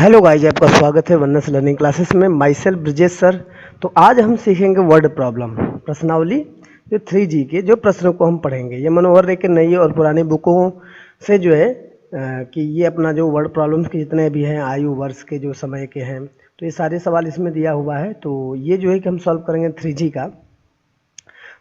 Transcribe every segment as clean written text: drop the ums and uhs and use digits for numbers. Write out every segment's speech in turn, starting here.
Hello guys, आपका स्वागत है वन्नस लर्निंग क्लासेस में। My self Brijesh sir. तो आज हम सीखेंगे वर्ड प्रॉब्लम प्रश्नावली जो 3G के जो प्रश्नों को हम पढ़ेंगे। ये मनोहर रे के नई और पुरानी बुकों से जो है कि ये अपना जो वर्ड प्रॉब्लम्स के जितने भी हैं आयु वर्ष के जो समय के हैं, तो ये सारे सवाल इसमें दिया हुआ है। तो ये जो है कि हम सॉल्व करेंगे 3G का।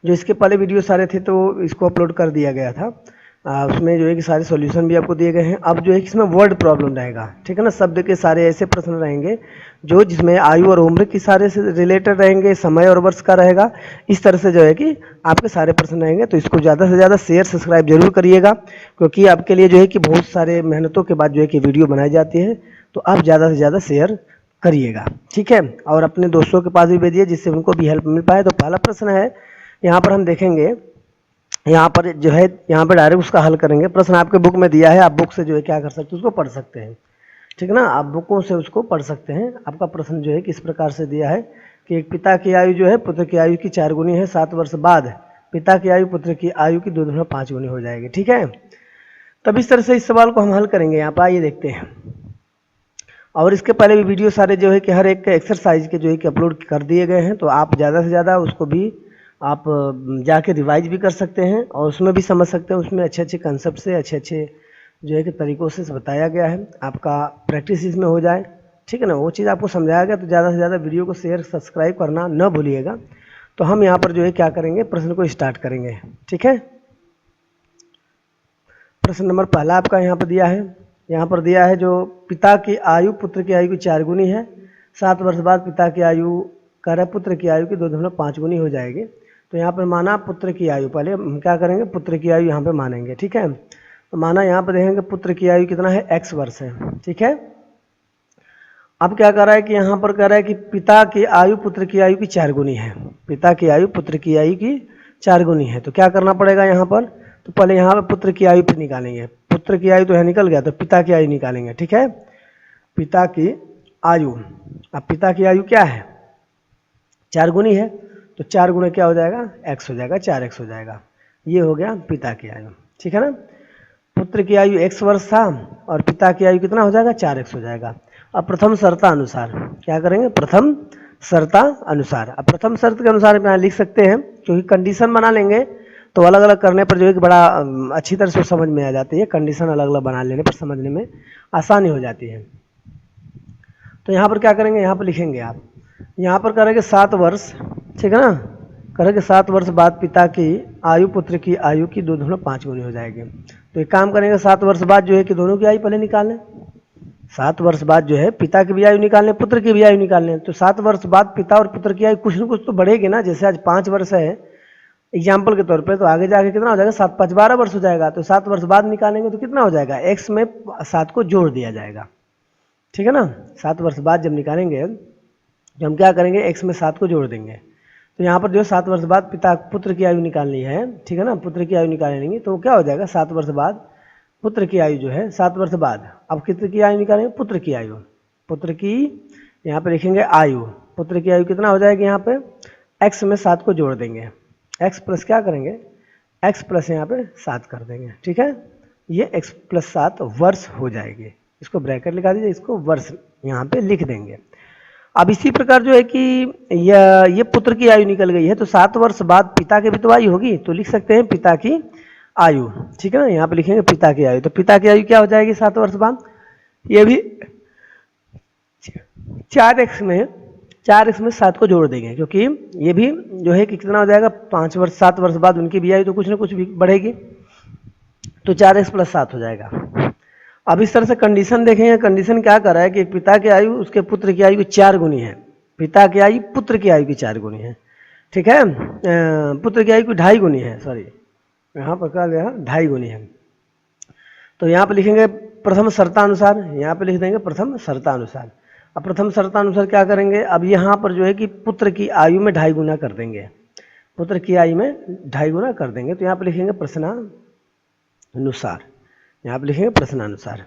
जो इसके पहले वीडियो सारे थे तो इसको अपलोड कर दिया गया था। उसमें जो है कि सारे सॉल्यूशन भी आपको दिए गए हैं। अब जो है कि इसमें वर्ड प्रॉब्लम रहेगा, ठीक है ना। शब्द के सारे ऐसे प्रश्न रहेंगे जो जिसमें आयु और उम्र की सारे से रिलेटेड रहेंगे, समय और वर्ष का रहेगा। इस तरह से जो है कि आपके सारे प्रश्न रहेंगे। तो इसको ज़्यादा से ज़्यादा शेयर सब्सक्राइब जरूर करिएगा, क्योंकि आपके लिए जो है कि बहुत सारे मेहनतों के बाद जो है कि वीडियो बनाई जाती है। तो आप ज़्यादा से ज़्यादा शेयर करिएगा, ठीक है। और अपने दोस्तों के पास भी भेजिए जिससे उनको भी हेल्प मिल पाए। तो पहला प्रश्न है, यहाँ पर हम देखेंगे, यहाँ पर जो है यहाँ पर डायरेक्ट उसका हल करेंगे। प्रश्न आपके बुक में दिया है, आप बुक से जो है क्या कर सकते हैं, उसको पढ़ सकते हैं, ठीक है ना। आप बुकों से उसको पढ़ सकते हैं। आपका प्रश्न जो है किस प्रकार से दिया है कि एक पिता की आयु जो है पुत्र की आयु की 4 गुनी है। 7 वर्ष बाद पिता की आयु पुत्र की आयु की 2.5 गुनी हो जाएगी, ठीक है। तब इस तरह से इस सवाल को हम हल करेंगे। यहाँ पर आइए देखते हैं। और इसके पहले भी वीडियो सारे जो है कि हर एक एक्सरसाइज के जो है कि अपलोड कर दिए गए हैं। तो आप ज़्यादा से ज़्यादा उसको भी आप जाके रिवाइज भी कर सकते हैं और उसमें भी समझ सकते हैं। उसमें अच्छे अच्छे कंसेप्ट से अच्छे जो है कि तरीक़ों से बताया गया है। आपका प्रैक्टिस इसमें हो जाए, ठीक है ना। वो चीज़ आपको समझाया गया। तो ज़्यादा से ज़्यादा वीडियो को शेयर सब्सक्राइब करना न भूलिएगा। तो हम यहाँ पर जो है क्या करेंगे, प्रश्न को स्टार्ट करेंगे, ठीक है। प्रश्न नंबर पहला आपका यहाँ पर दिया है। यहाँ पर दिया है जो पिता की आयु पुत्र की आयु की 4 गुनी है। 7 वर्ष बाद पिता की आयु कह रहा है पुत्र की आयु की 2.5 गुनी हो जाएगी। तो यहाँ पर माना पुत्र की आयु, पहले हम क्या करेंगे, पुत्र की आयु यहाँ पे मानेंगे, ठीक है। तो माना यहाँ पर देखेंगे पुत्र की आयु कितना है, x वर्ष है, ठीक है। अब क्या कर रहा है कि यहाँ पर कह रहा है कि पिता की आयु पुत्र की आयु की 4 गुनी है। पिता की आयु पुत्र की आयु की 4 गुनी है। तो क्या करना पड़ेगा यहाँ पर, तो पहले यहाँ पर पुत्र की आयु पे निकालेंगे। पुत्र की आयु तो यहाँ निकल गया, तो पिता की आयु निकालेंगे, ठीक है। पिता की आयु, अब पिता की आयु क्या है, 4 गुनी है। तो 4 गुना क्या हो जाएगा, x हो जाएगा, 4x हो जाएगा। ये हो गया पिता की आयु, ठीक है ना। पुत्र की आयु x वर्ष था और पिता की आयु कितना हो जाएगा, 4x हो जाएगा। अब प्रथम शर्ता अनुसार क्या करेंगे, प्रथम शर्ता अनुसार। अब प्रथम शर्त के अनुसार यहाँ लिख सकते हैं, क्योंकि कंडीशन बना लेंगे तो अलग अलग करने पर जो है कि बड़ा अच्छी तरह से समझ में आ जाती है। कंडीशन अलग अलग बना लेने पर समझने में आसानी हो जाती है। तो यहाँ पर क्या करेंगे, यहाँ पर लिखेंगे आप, यहाँ पर करेंगे 7 वर्ष, ठीक है ना। करेंगे 7 वर्ष बाद पिता की आयु पुत्र की आयु की 2.5 गुनी हो जाएगी। तो एक काम करेंगे, 7 वर्ष बाद जो है कि दोनों की आयु पहले निकाल लें। 7 वर्ष बाद जो है पिता की भी आयु निकाल लें, पुत्र की भी आयु निकाल लें। तो 7 वर्ष बाद पिता और पुत्र की आयु कुछ न कुछ तो बढ़ेगी ना। जैसे आज 5 वर्ष है एग्जाम्पल के तौर पे, तो आगे जाके कितना हो जाएगा, 7 5 12 वर्ष हो जाएगा। तो 7 वर्ष बाद निकालेंगे तो कितना हो जाएगा, x में 7 को जोड़ दिया जाएगा, ठीक है ना। 7 वर्ष बाद जब निकालेंगे तो हम क्या करेंगे, x में 7 को जोड़ देंगे। तो यहाँ पर जो 7 वर्ष बाद पिता पुत्र की आयु निकालनी है, ठीक है ना, पुत्र की आयु निकालेंगे। तो क्या हो जाएगा, 7 वर्ष बाद पुत्र की आयु जो है 7 वर्ष बाद, अब कितने की आयु निकालेंगे, पुत्र की आयु। पुत्र की यहाँ पे लिखेंगे आयु, पुत्र की आयु कितना हो जाएगी, यहाँ पे x में 7 को जोड़ देंगे। x प्लस क्या करेंगे, x प्लस यहाँ पे 7 कर देंगे, ठीक है। ये x प्लस 7 वर्ष हो जाएगी। इसको ब्रैकेट लगा दीजिए, इसको वर्ष यहाँ पे लिख देंगे। अब इसी प्रकार जो है कि ये पुत्र की आयु निकल गई है। तो 7 वर्ष बाद पिता की भी तो आयु होगी, तो लिख सकते हैं पिता की आयु, ठीक है ना। यहाँ पे लिखेंगे पिता की आयु। तो पिता की आयु क्या हो जाएगी 7 वर्ष बाद, ये भी 4x में 7 को जोड़ देंगे, क्योंकि ये भी जो है कि कितना हो जाएगा, 5 वर्ष 7 वर्ष बाद उनकी भी आयु तो कुछ ना कुछ भी बढ़ेगी। तो 4x प्लस 7 हो जाएगा। अब इस तरह से कंडीशन देखेंगे, कंडीशन क्या कर रहा है कि पिता की आयु उसके पुत्र की आयु की 4 गुनी है। पिता की आयु पुत्र की आयु की 4 गुनी है, ठीक है। पुत्र की आयु की 2.5 गुनी है, सॉरी यहाँ पर क्या गया, 2.5 गुनी है। तो यहाँ पे लिखेंगे प्रथम शर्तानुसार, यहाँ पे लिख देंगे प्रथम शर्तानुसार। अब प्रथम शर्तानुसार क्या करेंगे, अब यहाँ पर जो है कि पुत्र की आयु में 2.5 गुना कर देंगे, पुत्र की आयु में 2.5 गुना कर देंगे। तो यहाँ पे लिखेंगे प्रश्नानुसार, यहाँ पे लिखेंगे प्रश्नानुसार।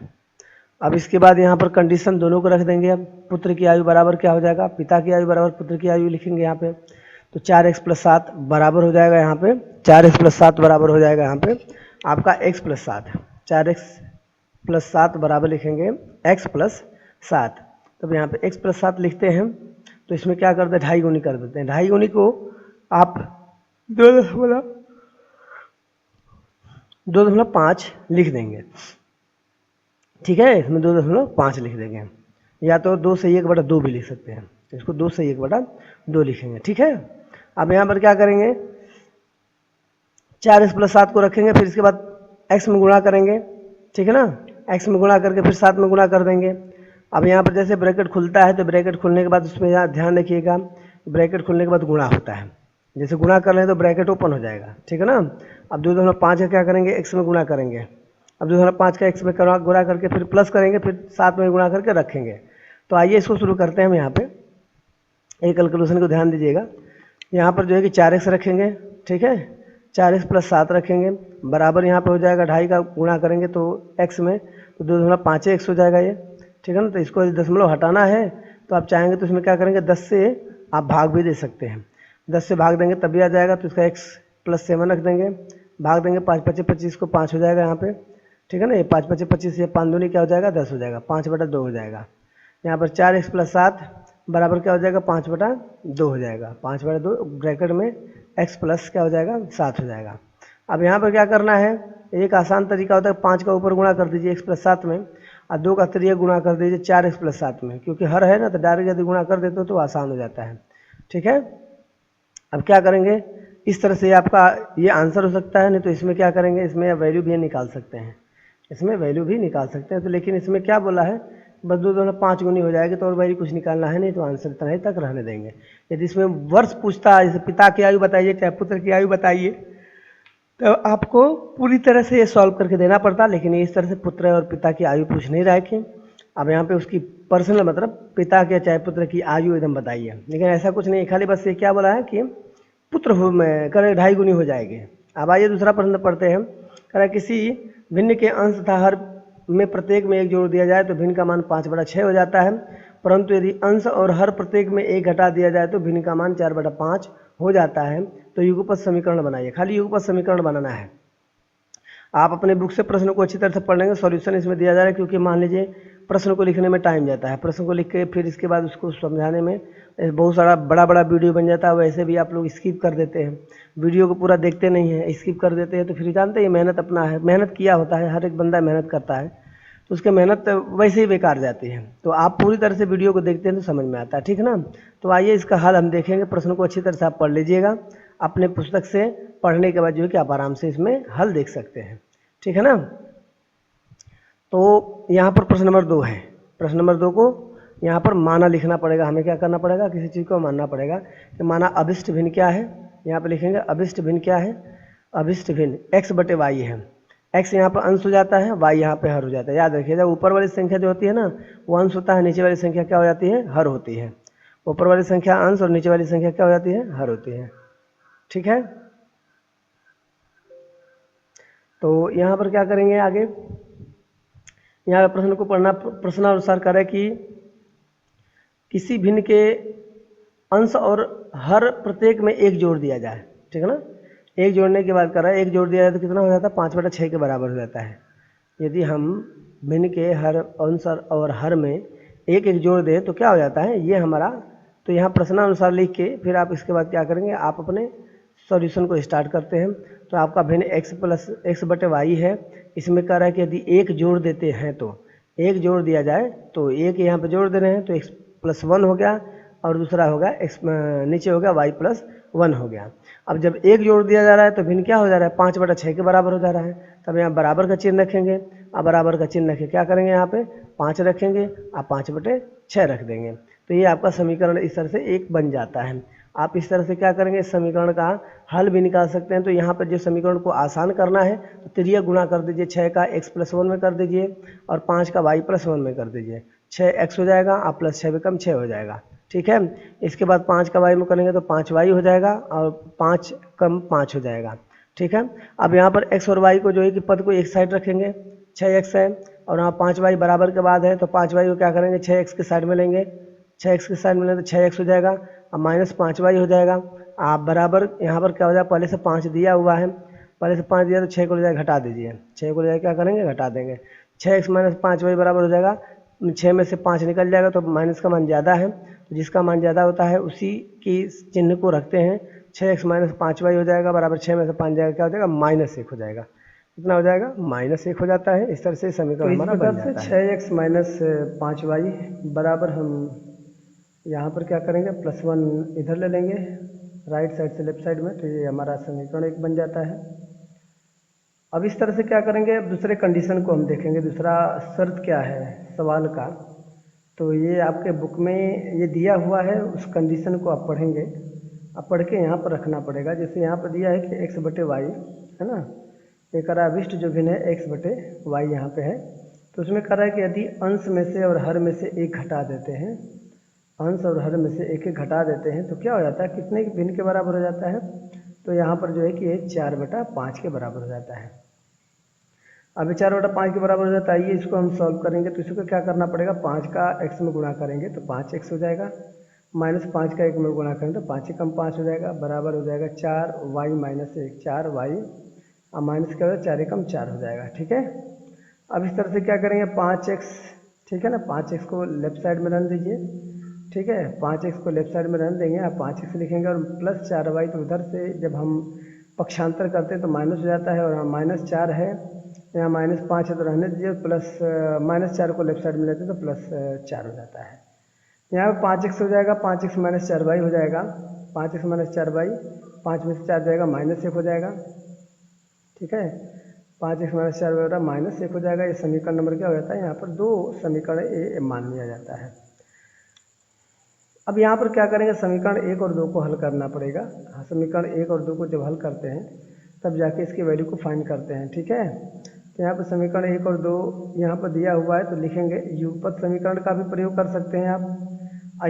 अब इसके बाद यहाँ पर कंडीशन दोनों को रख देंगे। अब पुत्र की आयु बराबर क्या हो जाएगा, पिता की आयु बराबर पुत्र की आयु लिखेंगे यहाँ पे। तो 4x प्लस 7 बराबर हो जाएगा यहाँ पे, 4x प्लस 7 बराबर हो जाएगा यहाँ पे आपका x प्लस 7। 4x प्लस 7 बराबर लिखेंगे x प्लस 7। तब यहाँ पे x + 7 लिखते हैं, तो इसमें क्या करते हैं, 2.5 गुनी कर देते हैं। 2.5 गुनी को आप 2.5 लिख देंगे, ठीक है, इसमें 2.5 लिख देंगे, या तो 2 से 1/2 भी लिख सकते हैं, इसको 2 से 1/2 लिखेंगे, ठीक है। अब यहाँ पर क्या करेंगे, 4x + 7 को रखेंगे, फिर इसके बाद x में गुणा करेंगे, ठीक है ना, x में गुणा करके फिर 7 में गुणा कर देंगे। अब यहाँ पर जैसे ब्रैकेट खुलता है तो ब्रैकेट खुलने के बाद उसमें यहाँ ध्यान रखिएगा, ब्रैकेट खुलने के बाद गुणा होता है, जैसे गुणा कर लें तो ब्रैकेट ओपन हो जाएगा, ठीक है ना। अब 2.5 का क्या करेंगे, x में गुणा करेंगे, अब 2.5 का x में गुणा करके फिर प्लस करेंगे, फिर 7 में गुणा करके रखेंगे। तो आइए इसको शुरू करते हैं हम यहाँ पे, एक कैलकुलेशन को ध्यान दीजिएगा। यहाँ पर जो है कि 4x रखेंगे, ठीक है, 4x + 7 रखेंगे, बराबर यहाँ पे हो जाएगा 2.5 का गुणा करेंगे तो x में, तो 2.5 x हो जाएगा ये, ठीक है ना। तो इसको दशमलव हटाना है तो आप चाहेंगे तो इसमें क्या करेंगे, 10 से आप भाग भी दे सकते हैं, 10 से भाग देंगे तभी आ जाएगा, तो इसका x + 7 रख देंगे, भाग देंगे 5 × 5 = 25 को 5 हो जाएगा यहाँ पे, ठीक है ना। ये 5 × 5 = 25, ये 5 दूनी क्या हो जाएगा, 10 हो जाएगा, 5/2 हो जाएगा। यहाँ पर 4x + 7 बराबर क्या हो जाएगा, 5/2 हो जाएगा, 5/2 ब्रैकेट में x प्लस क्या हो जाएगा, 7 हो जाएगा। अब यहाँ पर क्या करना है, एक आसान तरीका होता है, 5 का ऊपर गुणा कर दीजिए x + 7 में, और 2 का तरीका गुणा कर दीजिए 4x + 7 में, क्योंकि हर है ना, तो डायरेक्ट यदि गुणा कर देते हो तो आसान हो जाता है, ठीक है। अब क्या करेंगे, इस तरह से आपका ये आंसर हो सकता है, नहीं तो इसमें क्या करेंगे, इसमें वैल्यू भी निकाल सकते हैं, इसमें वैल्यू भी निकाल सकते हैं। तो लेकिन इसमें क्या बोला है, बस 2.5 गुनी हो जाएगी, तो और वैल्यू कुछ निकालना है नहीं, तो आंसर इतना ही तक रहने देंगे। यदि इसमें वर्ष पूछता है, जैसे पिता की आयु बताइए, चाहे पुत्र की आयु बताइए, तो आपको पूरी तरह से ये सॉल्व करके देना पड़ता, लेकिन इस तरह से पुत्र और पिता की आयु पूछ नहीं रहा है कि अब यहाँ पे उसकी पर्सनल मतलब पिता के चाहे पुत्र की आयु एकदम बताइए, लेकिन ऐसा कुछ नहीं, खाली बस ये क्या बोला है कि पुत्र हो में करे 2.5 गुनी हो जाएगी। अब आइए दूसरा प्रश्न पढ़ते हैं, कह रहा किसी भिन्न के अंश तथा हर में प्रत्येक में 1 जोड़ दिया जाए तो भिन्न का मान 5/6 हो जाता है, परंतु यदि अंश और हर प्रत्येक में 1 घटा दिया जाए तो भिन्न का मान 4/5 हो जाता है। तो युगपत समीकरण बनाइए, खाली युगपत समीकरण बनाना है। आप अपने बुक से प्रश्न को अच्छी तरह से पढ़ लेंगे, सॉल्यूशन इसमें दिया जा रहा है, क्योंकि मान लीजिए प्रश्न को लिखने में टाइम जाता है, प्रश्न को लिख के फिर इसके बाद उसको समझाने में बहुत सारा बड़ा वीडियो बन जाता है, वैसे भी आप लोग स्किप कर देते हैं, वीडियो को पूरा देखते नहीं हैं, स्किप कर देते हैं, तो फिर जानते हैं मेहनत अपना है, मेहनत किया होता है, हर एक बंदा मेहनत करता है, तो उसकी मेहनत वैसे ही बेकार जाती है। तो आप पूरी तरह से वीडियो को देखते हैं तो समझ में आता है, ठीक है ना। तो आइए इसका हल हम देखेंगे, प्रश्न को अच्छी तरह से आप पढ़ लीजिएगा, अपने पुस्तक से पढ़ने के बाद जो है कि आप आराम से इसमें हल देख सकते हैं, ठीक है ना। तो यहाँ पर प्रश्न नंबर 2 है, प्रश्न नंबर 2 को यहाँ पर माना लिखना पड़ेगा, हमें क्या करना पड़ेगा, किसी चीज़ को मानना पड़ेगा कि माना अभिष्ट भिन्न क्या है, यहाँ पर लिखेंगे अभिष्ट भिन्न क्या है, अभिष्ट भिन्न x/y है, x यहाँ पर अंश हो जाता है, y यहाँ पे हर हो जाता है। याद रखिएगा, ऊपर वाली संख्या जो होती है ना वो अंश होता है, नीचे वाली संख्या क्या हो जाती है, हर होती है। ऊपर वाली संख्या अंश और नीचे वाली संख्या क्या हो जाती है, हर होती है, ठीक है। तो यहाँ पर क्या करेंगे आगे, यहाँ प्रश्न को पढ़ना, प्रश्नानुसार करें कि किसी भिन्न के अंश और हर प्रत्येक में 1 जोड़ दिया जाए, ठीक है ना। 1 जोड़ने के बाद कर रहा है, 1 जोड़ दिया जाए तो कितना हो जाता है, 5/6 के बराबर हो जाता है। यदि हम भिन्न के हर अंश और हर में 1 जोड़ दें तो क्या हो जाता है, ये हमारा, तो यहाँ प्रश्नानुसार लिख के फिर आप इसके बाद क्या करेंगे, आप अपने सॉल्यूशन को स्टार्ट करते हैं। तो आपका भिन्न x/y है, इसमें कह रहा है कि यदि 1 जोड़ देते हैं तो 1 जोड़ दिया जाए, तो 1 यहाँ पे जोड़ दे रहे हैं तो x+1 हो गया, और दूसरा होगा x नीचे हो गया y+1 हो गया। अब जब 1 जोड़ दिया जा रहा है तो भिन्न क्या हो जा रहा है, 5/6 के बराबर हो जा रहा है, तब यहाँ बराबर का चिन्ह रखेंगे, अब बराबर का चिन्ह रखे क्या करेंगे, यहाँ पे 5 रखेंगे, आप 5/6 रख देंगे, तो ये आपका समीकरण इस तरह से 1 बन जाता है। आप इस तरह से क्या करेंगे, इस समीकरण का हल भी निकाल सकते हैं। तो यहाँ पर जो समीकरण को आसान करना है तो 3 गुणा कर दीजिए, 6 का x+1 में कर दीजिए और 5 का y+1 में कर दीजिए, 6x हो जाएगा, आप +6 = 6 हो जाएगा, ठीक है। इसके बाद 5 का y में करेंगे तो 5y हो जाएगा और 5 = 5 हो जाएगा, ठीक है। अब यहाँ पर x और y को जो है कि पद को एक साइड रखेंगे, 6x है और यहाँ 5y बराबर के बाद है, तो 5y को क्या करेंगे, 6x के साइड में लेंगे, 6x के साइड में लेंगे तो 6x हो जाएगा, अब -5y हो जाएगा। आप बराबर यहाँ पर क्या हो जाएगा, पहले से 5 दिया हुआ है, पहले से 5 दिया तो 6 को ले जाकर घटा दीजिए, 6 को ले जाकर क्या करेंगे, घटा देंगे, 6x - 5y बराबर हो जाएगा 6 में से 5 निकल जाएगा तो माइनस का मान ज़्यादा है, तो जिसका मान ज़्यादा होता है उसी की चिन्ह को रखते हैं। 6x माइनस 5y हो जाएगा बराबर 6 में से 5 जाएगा क्या हो जाएगा -1 हो जाएगा। कितना हो जाएगा -1 हो जाता है। इस तरह से समीकरण हमारा बन जाता है। 6x माइनस 5y बराबर हम यहाँ पर क्या करेंगे +1 इधर ले लेंगे राइट साइड से लेफ्ट साइड में, तो ये हमारा समीकरण 1 बन जाता है। अब इस तरह से क्या करेंगे, अब दूसरे कंडीशन को हम देखेंगे, दूसरा शर्त क्या है सवाल का। तो ये आपके बुक में ये दिया हुआ है, उस कंडीशन को आप पढ़ेंगे। अब पढ़ के यहाँ पर रखना पड़ेगा। जैसे यहाँ पर दिया है कि x/y है ना, एक अविष्ट जो भिन्न है x/y यहाँ पे है। तो उसमें कह रहा है कि यदि अंश में से और हर में से एक घटा देते हैं, अंश और हर में से एक एक घटा देते हैं तो क्या हो जाता है, कितने भिन्न के बराबर हो जाता है। तो यहाँ पर जो है कि ये 4/5 के बराबर हो जाता है। अब 4/5 के बराबर हो जाता है। आइए इसको हम सॉल्व करेंगे। तो इसको क्या करना पड़ेगा, 5 का x में गुणा करेंगे तो 5x हो जाएगा, -5 का 1 में गुणा करेंगे तो 5 कम 5 हो जाएगा, बराबर हो जाएगा 4y - 1 4y, और माइनस क्या होगा 4 कम 4 हो जाएगा। ठीक है। अब इस तरह से क्या करेंगे 5x, ठीक है ना, 5x को लेफ्ट साइड में रन दीजिए। ठीक है, 5x को लेफ्ट साइड में रन देंगे, आप 5x लिखेंगे और +4y, तो उधर से जब हम पक्षांतर करते हैं तो माइनस हो जाता है, और यहाँ -4 है, यहाँ -5 है तो रहने दीजिए, -4 को लेफ्ट साइड में लेते हैं तो +4 हो जाता है। यहाँ पर 5x हो जाएगा, 5x - 4y हो जाएगा, 5x - 4y, 5 में से 4 जाएगा -1 हो जाएगा। ठीक है, 5x - 4y -1 हो जाएगा। ये समीकरण नंबर क्या हो जाता है, यहाँ पर 2 समीकरण ए मान लिया जाता है। अब यहाँ पर क्या करेंगे, समीकरण 1 और 2 को हल करना पड़ेगा। समीकरण 1 और 2 को जब हल करते हैं तब जाके इसकी वैल्यू को फाइंड करते हैं। ठीक है, तो यहाँ पर समीकरण 1 और 2 यहाँ पर दिया हुआ है, तो लिखेंगे। युगपत समीकरण का भी प्रयोग कर सकते हैं आप,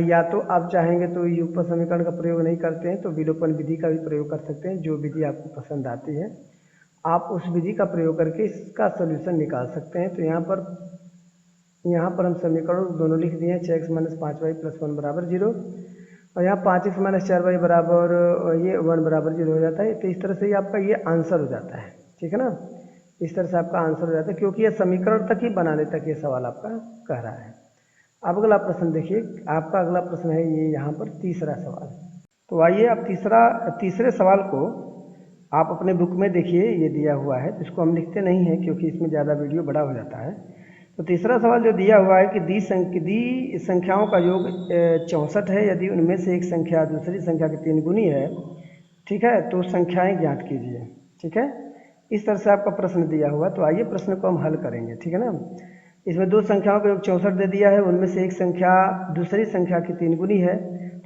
या तो आप चाहेंगे तो युगपत समीकरण का प्रयोग नहीं करते हैं तो विलोपन विधि का भी प्रयोग कर सकते हैं। जो विधि आपको पसंद आती है आप उस विधि का प्रयोग करके इसका सोल्यूशन निकाल सकते हैं। तो यहाँ पर हम समीकरण दोनों लिख दिए हैं, 6x - 5y + 1 बराबर 0, और यहाँ 5x - 4y बराबर ये 1 बराबर 0 हो जाता है। तो इस तरह से ही आपका ये आंसर हो जाता है। ठीक है ना, इस तरह से आपका आंसर हो जाता है, क्योंकि ये समीकरण तक ही बनाने तक ये सवाल आपका कह रहा है। अब अगला प्रश्न देखिए, आपका अगला प्रश्न है ये यहाँ पर तीसरा सवाल। तो आइए आप तीसरे सवाल को आप अपने बुक में देखिए, ये दिया हुआ है। तो इसको हम लिखते नहीं हैं क्योंकि इसमें ज़्यादा वीडियो बड़ा हो जाता है। तो तीसरा सवाल जो दिया हुआ है कि दी संख्याओं का योग 64 है, यदि उनमें से एक संख्या दूसरी संख्या की 3 गुनी है, ठीक है, तो संख्याएं ज्ञात कीजिए। ठीक है, इस तरह से आपका प्रश्न दिया हुआ। तो आइए प्रश्न को हम हल करेंगे। ठीक है ना, इसमें 2 संख्याओं का योग 64 दे दिया है, उनमें से एक संख्या दूसरी संख्या की 3 गुनी है,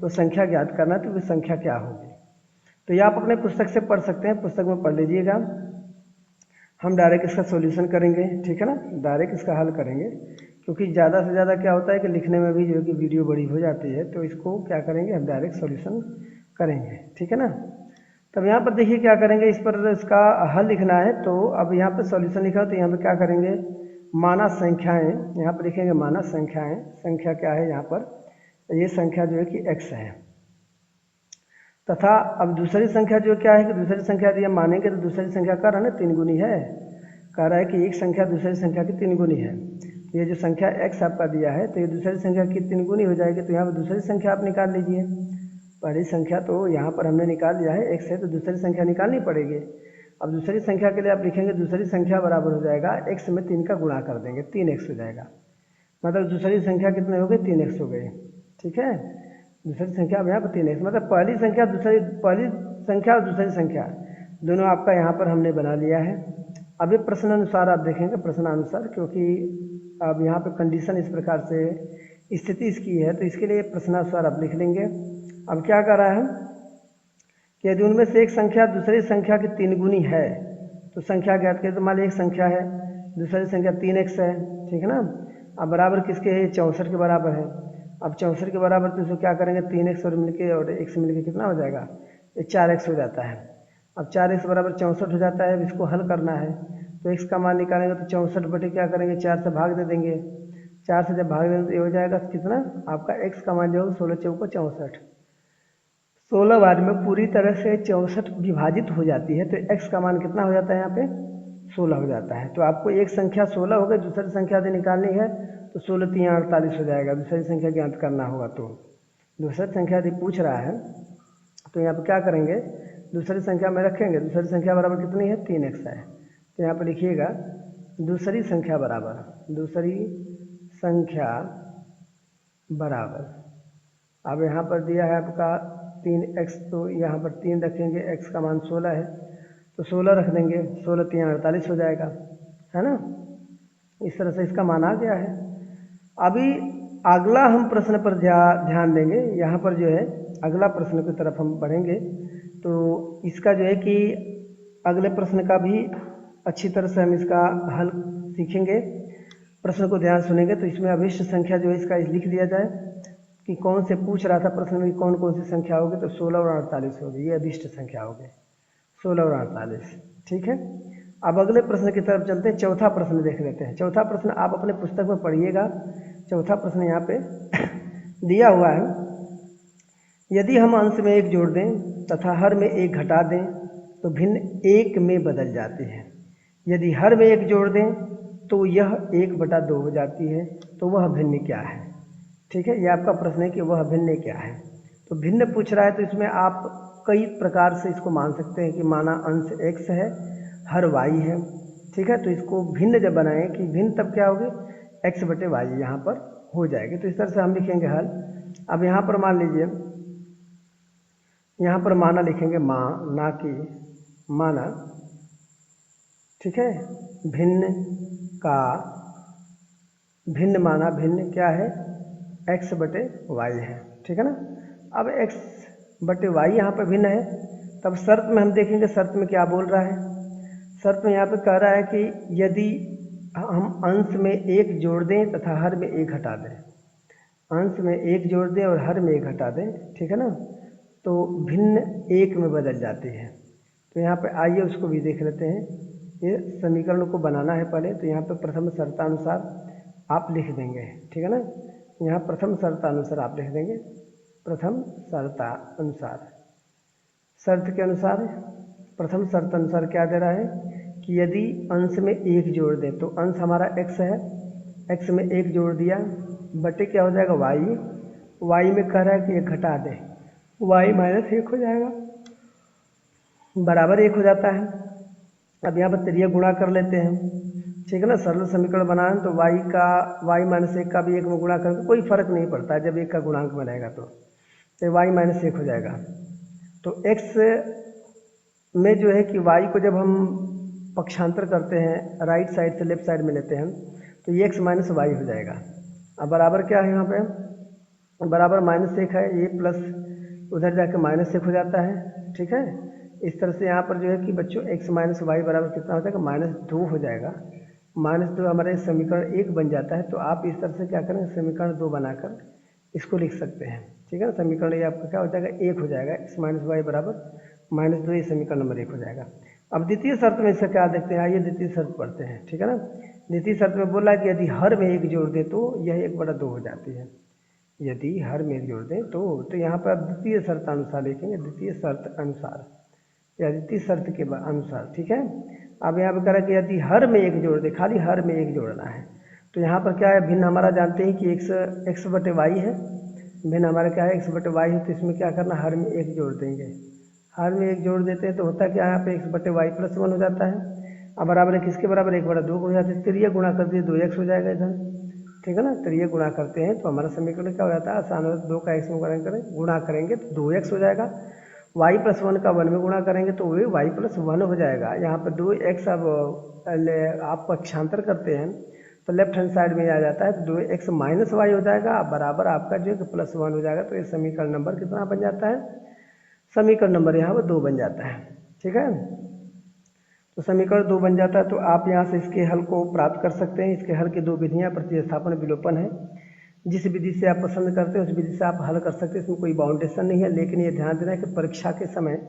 तो संख्या ज्ञात करना, तो वह संख्या क्या होगी। तो ये आप अपने पुस्तक से पढ़ सकते हैं, पुस्तक में पढ़ लीजिएगा। हम डायरेक्ट इसका सॉल्यूशन करेंगे। ठीक है ना, डायरेक्ट इसका हल करेंगे, क्योंकि ज़्यादा से ज़्यादा क्या होता है कि लिखने में भी जो है कि वीडियो बड़ी हो जाती है। तो इसको क्या करेंगे, हम डायरेक्ट सॉल्यूशन करेंगे। ठीक है ना, तब यहाँ पर देखिए क्या करेंगे, इस पर इसका हल लिखना है। तो अब यहाँ पर सॉल्यूशन लिखा, तो यहाँ पर क्या करेंगे, माना संख्याएँ, यहाँ पर लिखेंगे माना संख्याएँ। संख्या क्या है यहाँ पर, ये संख्या जो है कि x है, तथा अब दूसरी संख्या जो क्या है कि दूसरी संख्या यदि हम मानेंगे तो दूसरी संख्या का रहा 3 गुनी है, कह रहा है कि एक संख्या दूसरी संख्या की 3 गुनी है। तो ये जो संख्या x आपका दिया है, तो ये दूसरी संख्या की 3 गुनी हो जाएगी। तो यहाँ पर दूसरी संख्या आप निकाल लीजिए। पहली संख्या तो यहाँ पर हमने निकाल लिया है, x है, तो दूसरी संख्या निकालनी पड़ेगी। अब दूसरी संख्या के लिए आप लिखेंगे दूसरी संख्या बराबर हो जाएगा x में 3 का गुणा कर देंगे, 3x हो जाएगा। मतलब दूसरी संख्या कितने हो गए, 3x हो गए। ठीक है, दूसरी संख्या अब यहाँ पर 3x, मतलब पहली संख्या और दूसरी संख्या दोनों आपका यहाँ पर हमने बना लिया है। अब ये प्रश्नानुसार आप देखेंगे, प्रश्नानुसार, क्योंकि अब यहाँ पे कंडीशन इस प्रकार से स्थिति इसकी है, तो इसके लिए प्रश्नानुसार आप लिख लेंगे। अब क्या कर रहा है कि यदि उनमें से एक संख्या दूसरी संख्या की 3 गुनी है तो संख्या ज्ञात करें। तो मान लीजिए एक संख्या है, दूसरी संख्या 3x है। ठीक है ना, अब बराबर किसके है, 64 के बराबर है। अब 64 के बराबर तो इसको क्या करेंगे, 3x और मिलके और x मिलके कितना हो जाएगा, ये 4x हो जाता है। अब 4x बराबर 64 हो जाता है। अब इसको हल करना है तो x का मान निकालेंगे तो 64 बटे क्या करेंगे, 4 से भाग दे देंगे। 4 से जब भाग देंगे तो ये हो जाएगा कितना, आपका x का मान जो 16 चौको 64, 16 बाद में पूरी तरह से 64 विभाजित हो जाती है, तो x का मान कितना हो जाता है, यहाँ पे 16 हो जाता है। तो आपको एक संख्या 16 हो गई, दूसरी संख्या यदि निकालनी है तो 16 3 48 हो जाएगा। दूसरी संख्या ज्ञात करना होगा तो दूसरी संख्या यदि पूछ रहा है तो यहाँ पर क्या करेंगे, दूसरी संख्या में रखेंगे। दूसरी संख्या बराबर कितनी है, 3x है। तो यहाँ पर लिखिएगा दूसरी संख्या बराबर, अब यहाँ पर दिया है आपका 3x, तो यहाँ पर 3 रखेंगे, x का मान 16 है तो 16 रख देंगे, 16 3 48 हो जाएगा, है ना। इस तरह से इसका मान आ गया है। अभी अगला हम प्रश्न पर ध्यान देंगे। यहाँ पर जो है अगला प्रश्न की तरफ हम बढ़ेंगे तो इसका जो है कि अगले प्रश्न का भी अच्छी तरह से हम इसका हल सीखेंगे। प्रश्न को ध्यान सुनेंगे तो इसमें अभिष्ट संख्या जो है इसका लिख दिया जाए कि कौन से पूछ रहा था प्रश्न में कौन कौन सी संख्या होगी, तो 16 और 48 होगी, ये अभिष्ट संख्या होगी 16 और 48। ठीक है, अब अगले प्रश्न की तरफ चलते हैं। चौथा प्रश्न देख लेते हैं। चौथा प्रश्न आप अपने पुस्तक में पढ़िएगा। चौथा प्रश्न यहाँ पे दिया हुआ है, यदि हम अंश में 1 जोड़ दें तथा हर में 1 घटा दें तो भिन्न 1 में बदल जाती है। यदि हर में 1 जोड़ दें तो यह 1/2 हो जाती है, तो वह भिन्न क्या है। ठीक है, ये आपका प्रश्न है कि वह भिन्न क्या है। तो भिन्न पूछ रहा है तो इसमें आप कई प्रकार से इसको मान सकते हैं कि माना अंश x है, हर y है। ठीक है, तो इसको भिन्न जब बनाएं कि भिन्न तब क्या होगी, x/y यहाँ पर हो जाएगी। तो इस तरह से हम लिखेंगे हल। अब यहाँ पर मान लीजिए, यहाँ पर माना लिखेंगे माँ, ना कि माना। ठीक है, भिन्न का भिन्न माना, भिन्न क्या है, x/y है। ठीक है ना। अब x/y यहाँ पर भिन्न है, तब शर्त में हम देखेंगे शर्त में क्या बोल रहा है। शर्त में यहाँ पे कह रहा है कि यदि हम अंश में 1 जोड़ दें तथा हर में 1 घटा दें, अंश में 1 जोड़ दें और हर में 1 घटा दें, ठीक है ना, तो भिन्न 1 में बदल जाती है। तो यहाँ पे आइए उसको भी देख लेते हैं। ये समीकरण को बनाना है पहले, तो यहाँ पे प्रथम शर्तानुसार आप लिख देंगे। ठीक है ना, यहाँ प्रथम शर्तानुसार आप लिख देंगे। प्रथम शर्तानुसार, शर्त के अनुसार, प्रथम शर्त अनुसार क्या दे रहा है कि यदि अंश में 1 जोड़ दें, तो अंश हमारा x है, x में 1 जोड़ दिया बटे क्या हो जाएगा y, y में कह रहा है कि 1 घटा दें, y -1 हो जाएगा, बराबर 1 हो जाता है। अब यहाँ पर त्रिय गुणा कर लेते हैं। ठीक है ना, सरल समीकरण बनाएं तो y -1 का भी 1 में गुणा करके कोई फर्क नहीं पड़ता है, जब 1 का गुणांक बनेगा तो y -1 हो जाएगा। तो x में जो है कि y को जब हम पक्षांतर करते हैं, राइट साइड से लेफ्ट साइड में लेते हैं, तो ये x -y हो जाएगा। अब बराबर क्या है, यहाँ पे बराबर -1 है, ये प्लस उधर जाके -1 हो जाता है। ठीक है, इस तरह से यहाँ पर जो है कि बच्चों x -y बराबर कितना हो जाएगा, -2 हो जाएगा। -2 हमारे समीकरण 1 बन जाता है। तो आप इस तरह से क्या करें, समीकरण 2 बनाकर इसको लिख सकते हैं। ठीक है ना, समीकरण ये आपका क्या हो जाएगा, 1 हो जाएगा, x -y बराबर -2, ये समीकरण नंबर 1 हो जाएगा। अब द्वितीय शर्त में इसका क्या देखते हैं, आइए द्वितीय शर्त पढ़ते हैं। ठीक है ना, द्वितीय शर्त में बोला कि यदि हर में 1 जोड़ दे तो यह 1/2 हो जाती है। यदि हर में 1 जोड़ दें तो यहाँ पर आप द्वितीय शर्त अनुसार लिखेंगे, द्वितीय शर्त अनुसार या द्वितीय शर्त के अनुसार। ठीक है, अब यहाँ पर कह रहा है कि यदि हर में 1 जोड़ दे, खाली हर में 1 जोड़ना है, तो यहाँ पर क्या है, भिन्न हमारा जानते हैं कि x/y है, भिन्न हमारा क्या है, x/y है। तो इसमें क्या करना, हर में 1 जोड़ देंगे, हर में 1 जोड़ देते हैं तो होता क्या है, यहाँ पे x/y + 1 हो जाता है। अब बराबर है किसके बराबर, 1/2 हो जाता है। त्रिय गुणा कर दिए 2x हो जाएगा इधर। ठीक है ना, त्रिय गुणा करते हैं तो हमारा समीकरण क्या हो जाता है, आसान है, 2 का x में गुणा करेंगे तो 2x हो जाएगा। y + 1 का 1 में गुणा करेंगे तो वही y + 1 हो जाएगा। यहाँ पर 2x अब आप पक्षांतर करते हैं तो लेफ्ट हैंड साइड में आ जाता है, तो 2x -y हो जाएगा, बराबर आपका जो है +1 हो जाएगा। तो ये समीकरण नंबर कितना बन जाता है, समीकरण नंबर यहाँ पर 2 बन जाता है। ठीक है, तो समीकरण 2 बन जाता है। तो आप यहाँ से इसके हल को प्राप्त कर सकते हैं। इसके हल की 2 विधियाँ प्रतिस्थापन, विलोपन है। जिस विधि से आप पसंद करते हैं उस विधि से आप हल कर सकते हैं, इसमें कोई बाउंडेशन नहीं है। लेकिन ये ध्यान देना है कि परीक्षा के समय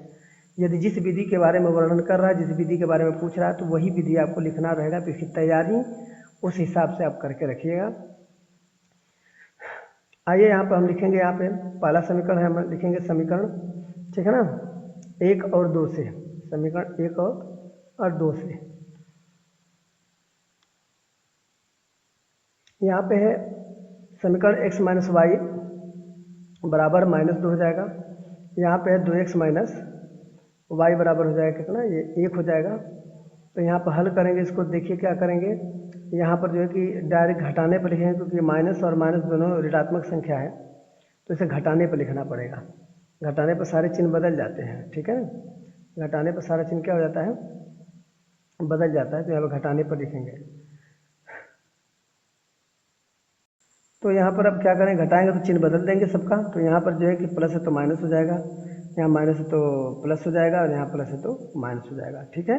यदि जिस विधि के बारे में वर्णन कर रहा है, जिस विधि के बारे में पूछ रहा है, तो वही विधि आपको लिखना रहेगा। तो इसकी तैयारी उस हिसाब से आप करके रखिएगा। आइए यहाँ पर हम लिखेंगे, यहाँ पे पहला समीकरण है, हम लिखेंगे समीकरण, ठीक है ना, 1 और 2 से, समीकरण 1 और 2 से। यहाँ पे है समीकरण x माइनस वाई बराबर -2 हो जाएगा। यहाँ पे है 2x माइनस वाई बराबर हो जाएगा कितना, ये 1 हो जाएगा। तो यहाँ पर हल करेंगे इसको, देखिए क्या करेंगे, यहाँ पर जो है कि डायरेक्ट घटाने पर लिखेंगे क्योंकि माइनस और माइनस दोनों ऋणात्मक संख्या है, तो इसे घटाने पर लिखना पड़ेगा। घटाने पर सारे चिन्ह बदल जाते हैं, ठीक है ना, घटाने पर सारा चिन्ह क्या हो जाता है, बदल जाता है। तो यहाँ पर घटाने पर लिखेंगे। तो यहाँ पर अब क्या करें, घटाएंगे तो चिन्ह बदल देंगे सबका। तो यहाँ पर जो है कि प्लस है तो माइनस हो जाएगा, यहाँ माइनस है तो प्लस हो जाएगा, और यहाँ प्लस है तो माइनस हो जाएगा, ठीक है।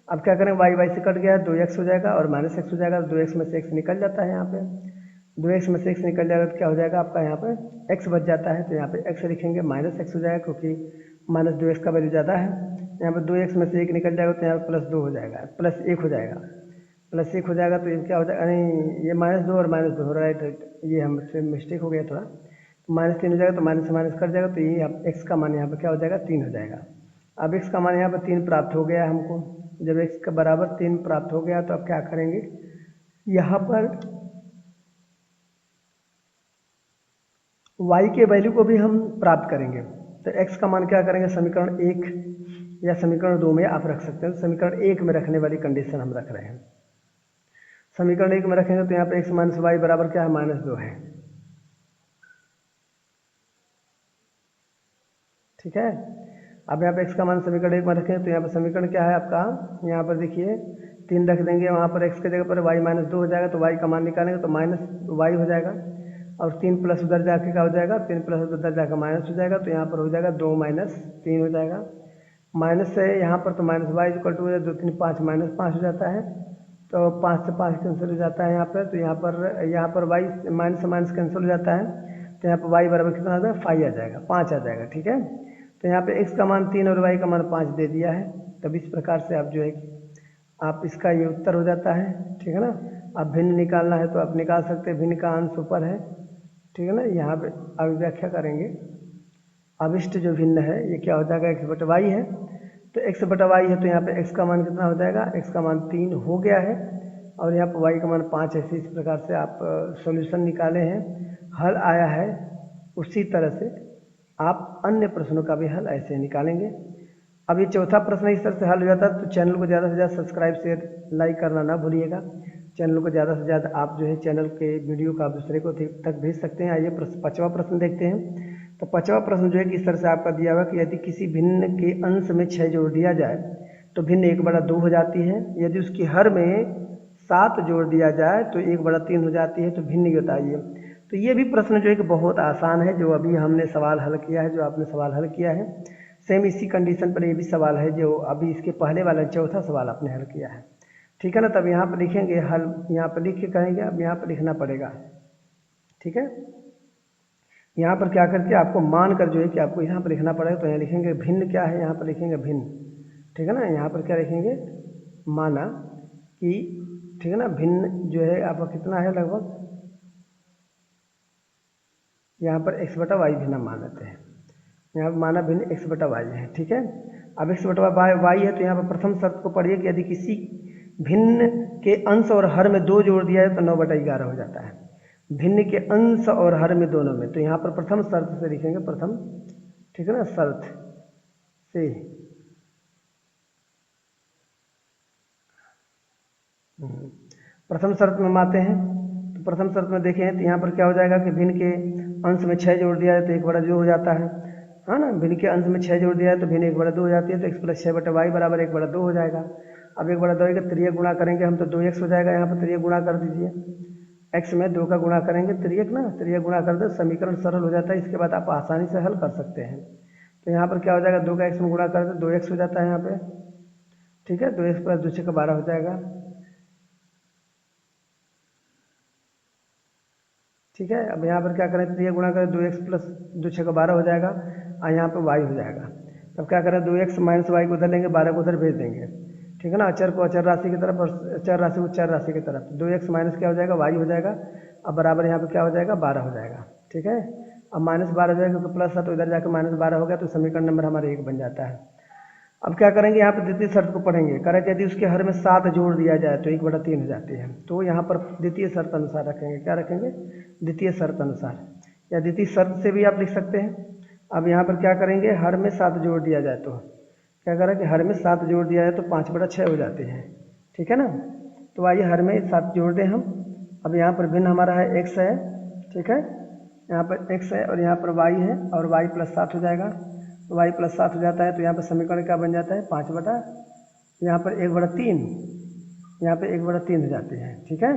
अब क्या करें, वाई वाई से कट गया, 2x हो जाएगा और -x हो जाएगा। 2x में से x निकल जाता है, यहाँ पे 2x में से x निकल जाएगा तो क्या हो जाएगा आपका, यहाँ पे x बच जाता है। तो यहाँ पे x लिखेंगे, -x हो जाएगा क्योंकि -2x का वैल्यू ज़्यादा है। यहाँ पर 2x में से 1 निकल जाएगा तो यहाँ पर +2 हो जाएगा, +1 हो जाएगा, +1 हो जाएगा। तो ये क्या हो जाएगा, नहीं ये -2 और -2 हो रहा है, ये हमसे मिस्टेक हो गया थोड़ा। तो -3 हो जाएगा, तो माइनस से माइनस कट जाएगा, तो ये x का मान यहाँ पर क्या हो जाएगा, 3 हो जाएगा। अब x का मान यहाँ पर 3 प्राप्त हो गया हमको। जब x के बराबर 3 प्राप्त हो गया तो अब क्या करेंगे, यहाँ पर y के वैल्यू को भी हम प्राप्त करेंगे। तो x का मान क्या करेंगे, समीकरण 1 या समीकरण 2 में आप रख सकते हैं। तो समीकरण 1 में रखने वाली कंडीशन हम रख रहे हैं। समीकरण 1 में रखेंगे तो यहाँ पे x माइनस वाई बराबर क्या है, -2 है, ठीक है। अब यहाँ पे x का मान समीकरण 1 में रखें तो यहाँ पर समीकरण क्या है आपका, यहाँ पर देखिए 3 रख देंगे, वहाँ पर x की जगह पर y -2 हो जाएगा, तो y का मान निकालेंगे तो -y हो जाएगा। और 3 प्लस उधर जाके क्या हो जाएगा, 3 प्लस उधर जाकर माइनस हो जाएगा, तो यहाँ पर हो जाएगा 2 - 3 हो जाएगा। माइनस से यहाँ पर तो -y = 2 2 3 5 -5 हो जाता है, तो 5 से 5 कैंसिल हो जाता है यहाँ पर। तो यहाँ पर y माइनस से माइनस कैंसिल हो जाता है, तो यहाँ पर y बराबर कितना आ जाएगा, 5 आ जाएगा, 5 आ जाएगा, ठीक है। तो यहाँ पे x का मान 3 और y का मान 5 दे दिया है। तब इस प्रकार से आप जो है कि आप इसका ये उत्तर हो जाता है, ठीक है ना। अब भिन्न निकालना है तो आप निकाल सकते हैं, भिन्न का अंश ऊपर है, ठीक है ना। यहाँ पे अब व्याख्या करेंगे, अभिष्ट जो भिन्न है ये क्या हो जाएगा, x/y है। तो x/y है तो यहाँ पे x का मान कितना हो जाएगा, x का मान 3 हो गया है, और यहाँ पर y का मान 5 है। इस प्रकार से आप सॉल्यूशन निकाले हैं, हल आया है। उसी तरह से आप अन्य प्रश्नों का भी हल ऐसे निकालेंगे। अब ये चौथा प्रश्न इस तरह से हल हो जाता है। तो चैनल को ज़्यादा से ज़्यादा सब्सक्राइब शेयर लाइक करना ना भूलिएगा। चैनल को ज़्यादा से ज़्यादा आप जो है चैनल के वीडियो का दूसरे को तक भेज सकते हैं। आइए पाँचवा प्रश्न देखते हैं। तो पाँचवा प्रश्न जो है कि इस तरह से आपका दिया हुआ कि यदि किसी भिन्न के अंश में 6 जोड़ दिया जाए तो भिन्न 1/2 हो जाती है। यदि उसकी हर में 7 जोड़ दिया जाए तो 1/3 हो जाती है। तो भिन्न की बताइए। तो ये भी प्रश्न जो है कि बहुत आसान है, जो अभी हमने सवाल हल किया है, जो आपने सवाल हल किया है, सेम इसी कंडीशन पर ये भी सवाल है जो अभी इसके पहले वाला चौथा सवाल आपने हल किया है, ठीक है ना। तब यहाँ पर लिखेंगे हल, यहाँ पर लिख के कहेंगे, अब यहाँ पर लिखना पड़ेगा, ठीक है। यहाँ पर क्या करके आपको मान कर जो है कि आपको यहाँ पर लिखना पड़ेगा। तो यहाँ लिखेंगे भिन्न क्या है, यहाँ पर लिखेंगे भिन्न, ठीक है ना। यहाँ पर क्या लिखेंगे, माना कि, ठीक है ना, भिन्न जो है आपका कितना है, लगभग यहाँ पर x/y भिन्न मान लेते हैं। यहाँ पर माना भिन्न x/y है, ठीक है। अब x/y है तो यहाँ पर प्रथम शर्त को पढ़िए कि यदि किसी भिन्न के अंश और हर में 2 जोड़ दिया है तो 9/11 हो जाता है। भिन्न के अंश और हर में दोनों में, तो यहाँ पर प्रथम शर्त से लिखेंगे, प्रथम, ठीक है ना, शर्त से प्रथम शर्त में हम आते हैं। तो प्रथम शर्त में देखें तो यहाँ पर क्या हो जाएगा कि भिन्न के अंश में 6 जोड़ दिया है तो 1/2 हो जाता है ना। भिन्न के अंश में 6 जोड़ दिया है तो भिन्न 1/2 हो जाती है। तो x + 6/y बराबर 1/2 हो जाएगा। अब 1/2 का त्रियक गुणा करेंगे हम तो 2x हो जाएगा। यहाँ पर त्रियक गुणा कर दीजिए, x में 2 का गुणा करेंगे, त्रियक ना, त्रियक गुणा कर दो, समीकरण सरल हो जाता है। इसके बाद आप आसानी से हल कर सकते हैं। तो यहाँ पर क्या हो जाएगा, 2 का x में गुणा कर दो, 2x हो जाता है यहाँ पे, ठीक है। 2x + 2 × 12 हो जाएगा, ठीक है। अब यहाँ पर क्या करें, त्रियक गुणा करें, 2x + 2 × 12 हो जाएगा, और यहाँ पर y हो जाएगा। तब क्या करें, 2x - y को उधर लेंगे, 12 को उधर भेज देंगे, ठीक है ना। अचर को अचर राशि की तरफ और चर राशि को चर राशि की तरफ। 2x माइनस क्या हो जाएगा, y हो जाएगा। अब बराबर यहाँ पर क्या हो जाएगा, 12 हो जाएगा, ठीक है। अब -12 हो जाएगा क्योंकि प्लस है तो इधर जाकर -12 हो गया, तो समीकरण नंबर हमारे 1 बन जाता है। अब क्या करेंगे, यहाँ पर द्वितीय शर्त को पढ़ेंगे। कह रहा है कि यदि उसके हर में 7 जोड़ दिया जाए तो 1/3 हो जाती है। तो यहाँ पर द्वितीय शर्त अनुसार रखेंगे। क्या रखेंगे? द्वितीय शर्त अनुसार, या द्वितीय शर्त से भी आप लिख सकते हैं। अब यहाँ पर क्या करेंगे, हर में 7 जोड़ दिया जाए तो क्या करें कि हर में 7 जोड़ दिया जाए तो 5/6 हो जाते हैं। ठीक है ना। तो आइए हर में 7 जोड़ दें हम। अब यहाँ पर भिन्न हमारा है x है। ठीक है, यहाँ पर x है और यहाँ पर y है, और y + 7 हो जाएगा। तो y + 7 हो जाता है, तो यहाँ पर समीकरण क्या बन जाता है, 5 बटा यहाँ पर 1/3, यहाँ पर 1/3 हो जाते हैं। ठीक है,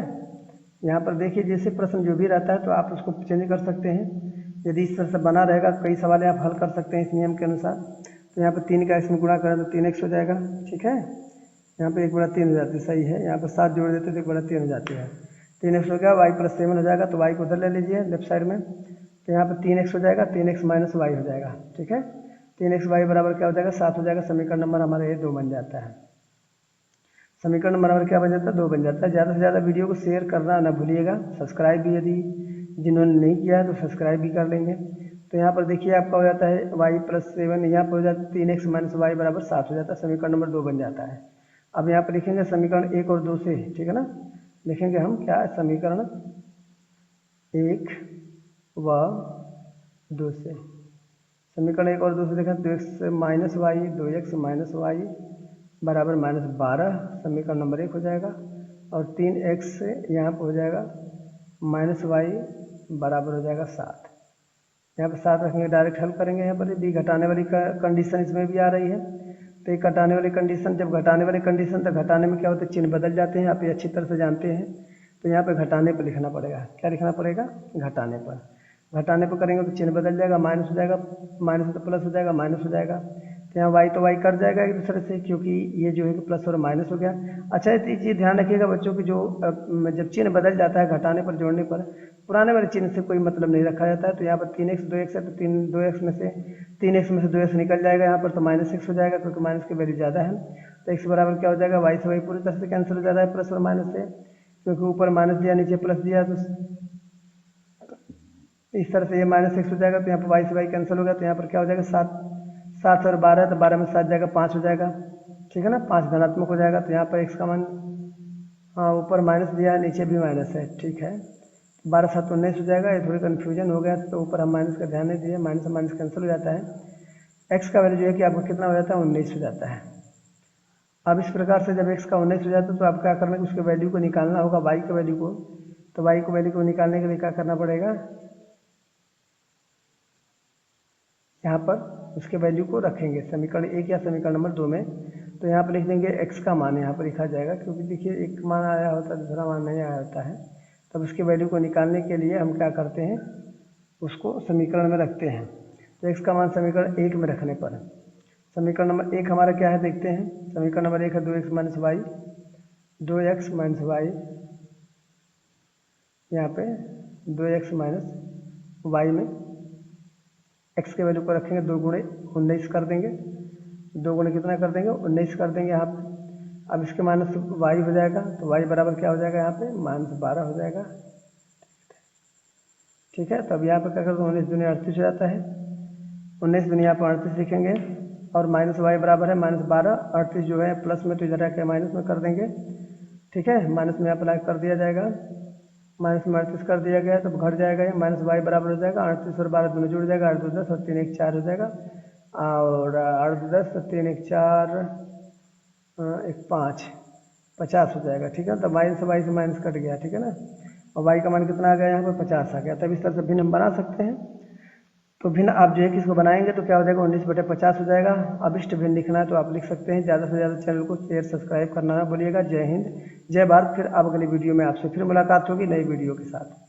यहाँ पर देखिए जैसे प्रश्न जो भी रहता है तो आप उसको चेंज कर सकते हैं। यदि इस तरह से बना रहेगा, कई सवाल आप हल कर सकते हैं इस नियम के अनुसार। तो यहाँ पर 3 का इसमें गुणा करें तो 3x हो जाएगा। ठीक है, यहाँ पर 1/3 हो जाती है, सही है। यहाँ पर 7 जोड़ देते तो 1/3 हो जाती है। 3x हो गया, y + 7 हो जाएगा, तो y को उधर ले लीजिए लेफ्ट साइड में। तो यहाँ पर 3x हो जाएगा, 3x - y हो जाएगा। ठीक है, 3xy बराबर क्या हो जाएगा, 7 हो जाएगा। समीकरण नंबर हमारा ये 2 बन जाता है। समीकरण नंबर हमारा क्या बन जाता है, 2 बन जाता है। ज़्यादा से ज़्यादा वीडियो को शेयर करना ना भूलिएगा। सब्सक्राइब भी यदि जिन्होंने नहीं किया है तो सब्सक्राइब भी कर लेंगे। तो यहाँ पर देखिए आपका हो जाता है y + 7, यहाँ पर हो जाता है 3x - y बराबर 7 हो जाता है। समीकरण नंबर 2 बन जाता है। अब यहाँ पर लिखेंगे समीकरण 1 और 2 से। ठीक है ना, लिखेंगे हम क्या, समीकरण 1 व 2 से। समीकरण 1 और 2 से देखें, 2x - y बराबर -12, समीकरण नंबर 1 हो जाएगा। और 3x से यहाँ पर हो जाएगा -y बराबर हो जाएगा 7। यहाँ पर 7 रखेंगे, डायरेक्ट हल करेंगे। यहाँ पर भी घटाने वाली कंडीशन इसमें भी आ रही है। तो ये घटाने वाली कंडीशन, जब घटाने वाली कंडीशन, तो घटाने में क्या होता है, चिन्ह बदल जाते हैं। आप ये अच्छी तरह से जानते हैं। तो यहाँ पर घटाने पर लिखना पड़ेगा। क्या लिखना पड़ेगा, घटाने पर। घटाने पर करेंगे तो चिन्ह बदल जाएगा, माइनस हो जाएगा, माइनस तो प्लस हो जाएगा, माइनस हो जाएगा। तो यहाँ y तो y कट जाएगा एक दूसरे से, क्योंकि ये जो है कि प्लस और माइनस हो गया। अच्छा ये चीज़ ध्यान रखिएगा बच्चों की, जो जब चिन्ह बदल जाता है घटाने पर जोड़ने पर, पुराने वाले चिन्ह से कोई मतलब नहीं रखा जाता है। तो यहाँ पर 3x 2x है, तो 2x में से 2x निकल जाएगा यहाँ पर, तो -6 हो जाएगा, क्योंकि माइनस की वैल्यू ज़्यादा है। तो x बराबर क्या हो जाएगा, y से y पूरी तरह से कैंसिल हो जाता है, प्लस और माइनस से, क्योंकि ऊपर माइनस दिया नीचे प्लस दिया। तो इस तरह से ये -6 हो जाएगा। तो यहाँ पर y से y कैंसिल हो गया, तो यहाँ पर क्या हो जाएगा, 7 और 12, तो 12 में 7 जाएगा, 5 हो जाएगा। ठीक है ना, 5 धनात्मक हो जाएगा। तो यहाँ पर x का मान, हाँ ऊपर माइनस दिया है, नीचे भी माइनस है। ठीक है, 12 7 19 हो जाएगा। ये थोड़ी कन्फ्यूजन हो गया, तो ऊपर हम माइनस का ध्यान नहीं दिए, माइनस से माइनस कैंसिल हो जाता है। x का वैल्यू जो है कि आपका कितना हो जाता है, 19 हो जाता है। अब इस प्रकार से जब x का 19 हो जाता है, तो आप क्या करना है, उसके वैल्यू को निकालना होगा, y के वैल्यू को। तो y को वैल्यू को निकालने के लिए क्या करना पड़ेगा, यहाँ पर उसके वैल्यू को रखेंगे समीकरण 1 या समीकरण नंबर 2 में। तो यहाँ पर लिख देंगे x का मान यहाँ पर लिखा जाएगा, क्योंकि देखिए एक मान आया होता है, दूसरा मान नहीं आया होता है। तब उसके वैल्यू को निकालने के लिए हम क्या करते हैं, उसको समीकरण में रखते हैं। तो x का मान समीकरण 1 में रखने पर, समीकरण नंबर 1 हमारा क्या है देखते हैं। समीकरण नंबर 1 है 2x - y, 2x - y, यहाँ पे 2x - y में x के वैल्यू को रखेंगे, 2 गुणे 19 कर देंगे। 2 गुणे कितना कर देंगे, 19 कर देंगे यहाँ पे। अब इसके माइनस y हो जाएगा, तो y बराबर क्या हो जाएगा, यहाँ पे -12 हो जाएगा। ठीक है, तब यहाँ पर क्या करते हैं, 19 दूनी 38 हो जाता है। 19 दूनी यहाँ पर 38 लिखेंगे, और -y बराबर है -12। 38 जो है प्लस में, तो इधर आके माइनस में कर देंगे। ठीक है, माइनस में यहाँ पर कर दिया जाएगा, माइनस में 38 कर दिया गया, तो घट जाएगा ये, -y बराबर हो जाएगा 38 और 12 दोनों जुड़ जाएगा, 8 2 10 और 3 1 4 हो जाएगा। और 8 2 10 3 1 4 1 5 50 हो जाएगा। ठीक है, तो माइनस y से माइनस कट गया। ठीक है ना, और y का मान कितना आ गया, यहाँ पर 50 आ गया। तब इस तरह से भिन्न हम बना सकते हैं। तो भिन्न आप जो है कि इसको बनाएंगे तो क्या हो जाएगा, 19/50 हो जाएगा। अब इष्ट भिन्न लिखना है तो आप लिख सकते हैं। ज़्यादा से ज़्यादा चैनल को शेयर सब्सक्राइब करना ना भूलिएगा। जय हिंद, जय भारत। फिर अब अगली वीडियो में आपसे फिर मुलाकात होगी नई वीडियो के साथ।